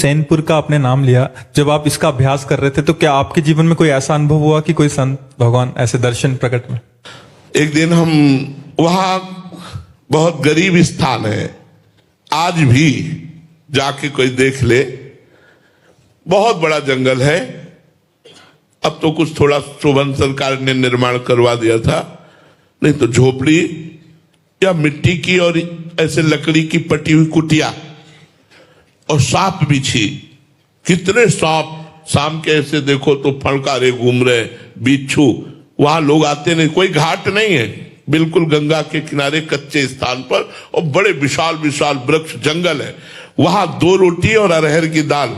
सैनपुर का आपने नाम लिया, जब आप इसका अभ्यास कर रहे थे तो क्या आपके जीवन में कोई ऐसा अनुभव हुआ कि कोई संत भगवान ऐसे दर्शन प्रकट में? एक दिन हम वहां, बहुत गरीब स्थान है, आज भी जाके कोई देख ले, बहुत बड़ा जंगल है। अब तो कुछ थोड़ा शोभन सरकार ने निर्माण करवा दिया था, नहीं तो झोपड़ी या मिट्टी की और ऐसे लकड़ी की पटी हुई कुटिया और सांप बिछी। कितने सांप, शाम के ऐसे देखो तो फड़कारे घूम रहे, बिच्छू। वहां लोग आते नहीं, कोई घाट नहीं है, बिल्कुल गंगा के किनारे कच्चे स्थान पर, और बड़े विशाल विशाल वृक्ष जंगल है। वहां 2 रोटी और अरहर की दाल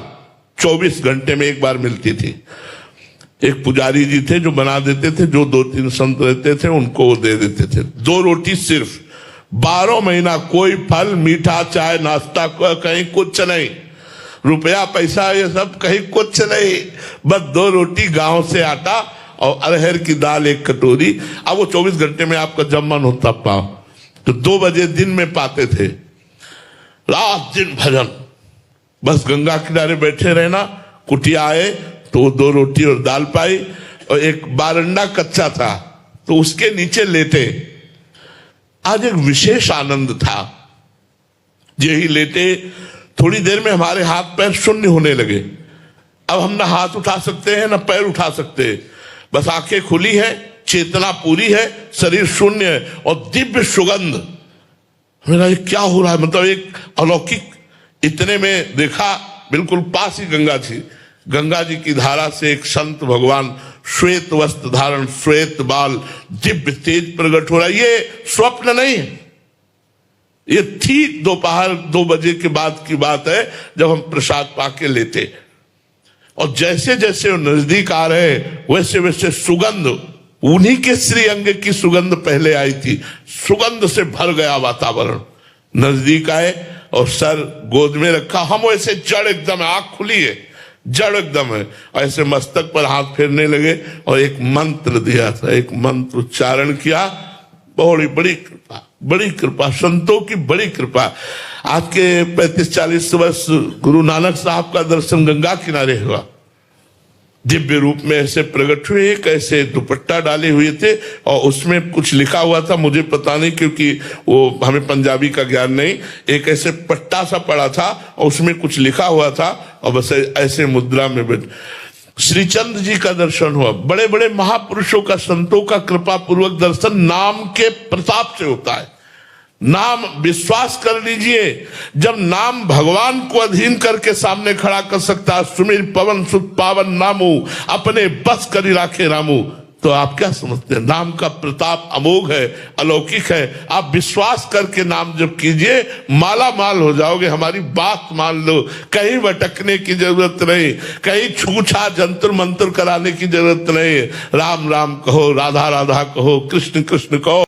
24 घंटे में एक बार मिलती थी। एक पुजारी जी थे जो बना देते थे, जो 2-3 संत रहते थे उनको वो दे देते थे। 2 रोटी सिर्फ, 12 महीना कोई फल, मीठा, चाय, नाश्ता, कहीं कुछ नहीं, रुपया पैसा ये सब कहीं कुछ नहीं, बस 2 रोटी, गांव से आटा और अरहर की दाल 1 कटोरी। अब वो 24 घंटे में आपका जब मन होता पाओ, तो 2 बजे दिन में पाते थे। रात दिन भजन, बस गंगा किनारे बैठे रहना। कुटिया आए तो 2 रोटी और दाल पाई, और एक बारंडा कच्चा था तो उसके नीचे लेटे। आज एक विशेष आनंद था, यही लेटे, थोड़ी देर में हमारे हाथ पैर शून्य होने लगे। अब हम ना हाथ उठा सकते हैं ना पैर उठा सकते हैं, बस आंखें खुली है, चेतना पूरी है, शरीर शून्य है, और दिव्य सुगंध। मेरा ये क्या हो रहा है, मतलब एक अलौकिक। इतने में देखा बिल्कुल पास ही गंगा थी, गंगा जी की धारा से एक संत भगवान, श्वेत वस्त्र धारण, श्वेत बाल, दिव्य तेज प्रकट हो रहा है। ये स्वप्न नहीं है, ये ठीक दोपहर 2 बजे के बाद की बात है, जब हम प्रसाद पाके लेते। और जैसे जैसे वो नजदीक आ रहे, वैसे वैसे सुगंध, उन्हीं के श्री अंग की सुगंध पहले आई थी, सुगंध से भर गया वातावरण। नजदीक आए और सर गोद में रखा, हम वैसे जड़ एकदम, आंख खुली है, जड़ एकदम है, ऐसे मस्तक पर हाथ फेरने लगे और एक मंत्र दिया था, एक मंत्र उच्चारण किया। बड़ी बड़ी कृपा, बड़ी कृपा, संतों की बड़ी कृपा। आज के 35-40 वर्ष गुरु नानक साहब का दर्शन गंगा किनारे हुआ, दिव्य रूप में ऐसे प्रकट हुए। एक ऐसे दुपट्टा डाले हुए थे और उसमें कुछ लिखा हुआ था, मुझे पता नहीं क्योंकि वो हमें पंजाबी का ज्ञान नहीं। एक ऐसे पट्टा सा पड़ा था और उसमें कुछ लिखा हुआ था, और बस ऐसे मुद्रा में बैठ। श्रीचंद जी का दर्शन हुआ। बड़े बड़े महापुरुषों का, संतों का कृपा पूर्वक दर्शन नाम के प्रताप से होता है। नाम, विश्वास कर लीजिए, जब नाम भगवान को अधीन करके सामने खड़ा कर सकता है, सुमिर पवन सुत पावन नामू, अपने बस करी राखे रामू, तो आप क्या समझते हैं? नाम का प्रताप अमोघ है, अलौकिक है। आप विश्वास करके नाम जब कीजिए, माला माल हो जाओगे। हमारी बात मान लो, कहीं भटकने की जरूरत नहीं, कहीं छूछा जंतर मंत्र कराने की जरूरत नहीं। राम राम कहो, राधा राधा कहो, कृष्ण कृष्ण कहो।